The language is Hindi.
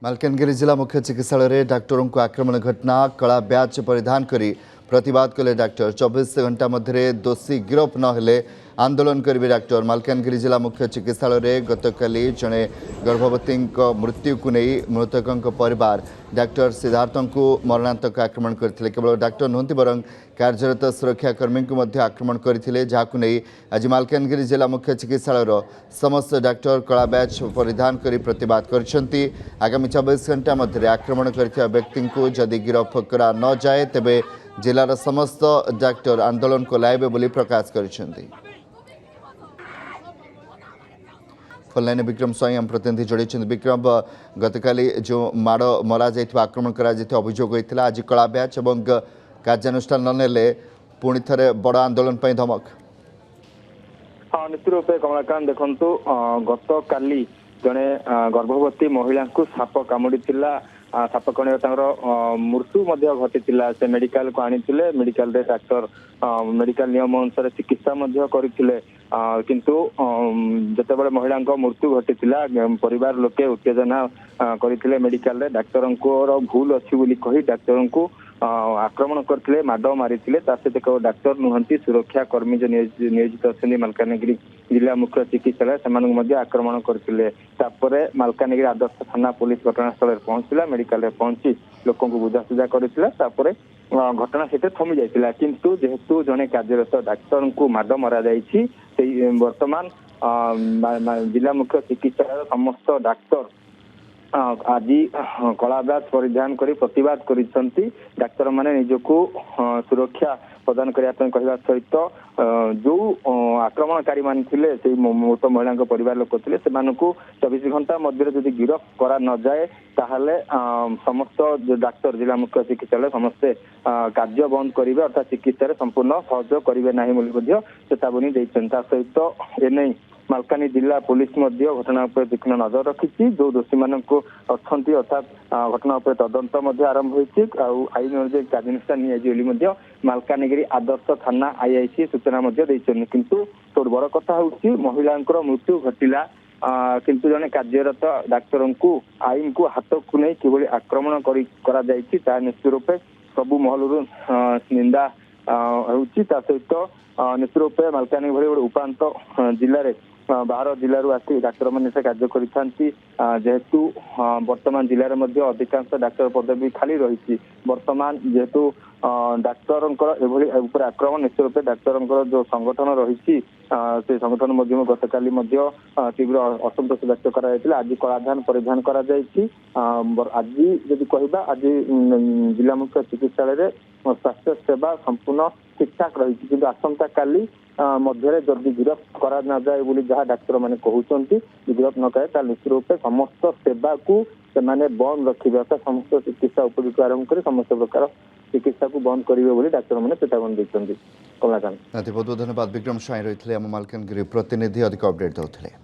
मालकानगिरी जिला मुख्य चिकित्सालय डाक्तरों को आक्रमण घटना कला ब्याच परिधान करी प्रतिवाद कले डाक्टर 24 घंटा मध्य दोषी गिरफ नहेले आंदोलन करेंगे डाक्टर। मालकानगिरी जिला मुख्य चिकित्सालय गतकाली जड़े गर्भवती मृत्यु को नहीं मृतकों परिवार डाक्टर सिद्धार्थ को मरणांतक आक्रमण करते केवल डाक्टर नुहति बरं कार्यरत सुरक्षाकर्मी को आक्रमण करते जहां नहीं आज मालकानगिरी जिला मुख्य चिकित्सालय समस्त डाक्टर कला बैच परिधान कर प्रतिवाद कर आगामी 24 घंटा मध्य आक्रमण कर व्यक्ति को जदि गिरफ करा न जाए तेबे जिलार समस्त डाक्टर आंदोलन को लाइबे बोली प्रकाश कर फललाइन विक्रम स्वाई आम प्रतिनिधि जोड़ी विक्रम गतकाली जो माड़ मरा जाइथिबा आक्रमण करा जाइथिबा अभियोग होइथिला आज कला ब्याच एवं कार्यानुष्ठान न नेले पुणी थरे बड़ आंदोलन पई धमक। हाँ निश्चित रूपे कमलाकांत देखंतु गतकाली जड़े गर्भवती महिला को साप कामुड़ी साप कामुड़ा मृत्यु घटी से मेडिकल को आनी मेडिकल डाक्तर मेडिकल नियम अनुसार चिकित्सा करते किंतु जितेबाला महिला मृत्यु घटी परिवार लोके उत्तेजना करते मेडिकल डाक्तर भूल अच्छी कही डाक्तर को आक्रमण करते माड मारी सहित केवल डाक्तर नुहति सुरक्षा कर्मी जो नियोजित अच्छा मालकानगिरी जिला मुख्य चिकित्सालय से आक्रमण करते मालकानगिरी आदर्श थाना पुलिस घटनास्थल पहुंचला मेडिकल पहुंची लोक बुझासुझा करता घटना से थमी जाता किंतु जेहेतु जड़े कार्यरत डाक्तर को माड मरा वर्तमान जिला मुख्य चिकित्सालय समस्त डाक्तर आज कला बैच परिधान कर प्रतिवाद कर डाक्तर माने निजको सुरक्षा प्रदान करने कहवा सहित जो आक्रमणकारी मान थे मृत महिला परिवार लोक थे 24 घंटा मध्य जदि गिरफ करा न जाए ताहले समस्त डाक्तर जिला मुख्य चिकित्सालय समस्ते कार्य बंद करेंगे अर्थात चिकित्सा संपूर्ण सहयोग करेंगे ना चेतावनी सहित एने मालकानी जिला पुलिस घटना पर तीक्ष्ण नजर रखी जो दोषी मान अच्छा अर्थात घटना पर तदंत आरंभ होती आईन अनुसार कार्यानुष्ठान मालकानगिरी आदर्श थाना आईआईसी सूचना किंतु सब बड़ कथा हूँ महिला मृत्यु घटला किंतु जड़े कार्यरत डाक्तर को आईन को हाथ को नहीं कि आक्रमण करा निश्चित रूपे सबू महलू निंदा सहित निश्चित रूपे मालकानगिरी भली गोटे उपात जिले बाहर जिलू आसी डाक्तर मैंने से कार्य करेतु वर्तमान जिले में अधिकांश डाक्तर पदवी खाली रही वर्तमान जेहेतु डाक्तर आक्रमण निश्चित रूपे डाक्तर जो संगठन रही से संगठन गतकाली तीव्र असंतोष व्यक्त कर आज कलाधान परिधान कर आज जदि कहवा आज जिला मुख्य चिकित्सालय स्वास्थ्य सेवा संपूर्ण ठीक ठाक रही कि आसंता काली मध्य जदि गिरफ करा न जाए बोली जहाँ डाक्तर मैंने कहते गिरफ न करे निश्चित रूपे समस्त सेवा को से बंद रखिए अर्थात समस्त चिकित्सा उपयुक्त आरंभ कर समस्त प्रकार चिकित्सा को बंद करेंगे डाक्तर मैंने चेतावनी देते। कमलाकांत बहुत बहुत धन्यवाद विक्रम स्वाई रही आम मालकानगिरी प्रतिनिधि अधिक अपडेट देते।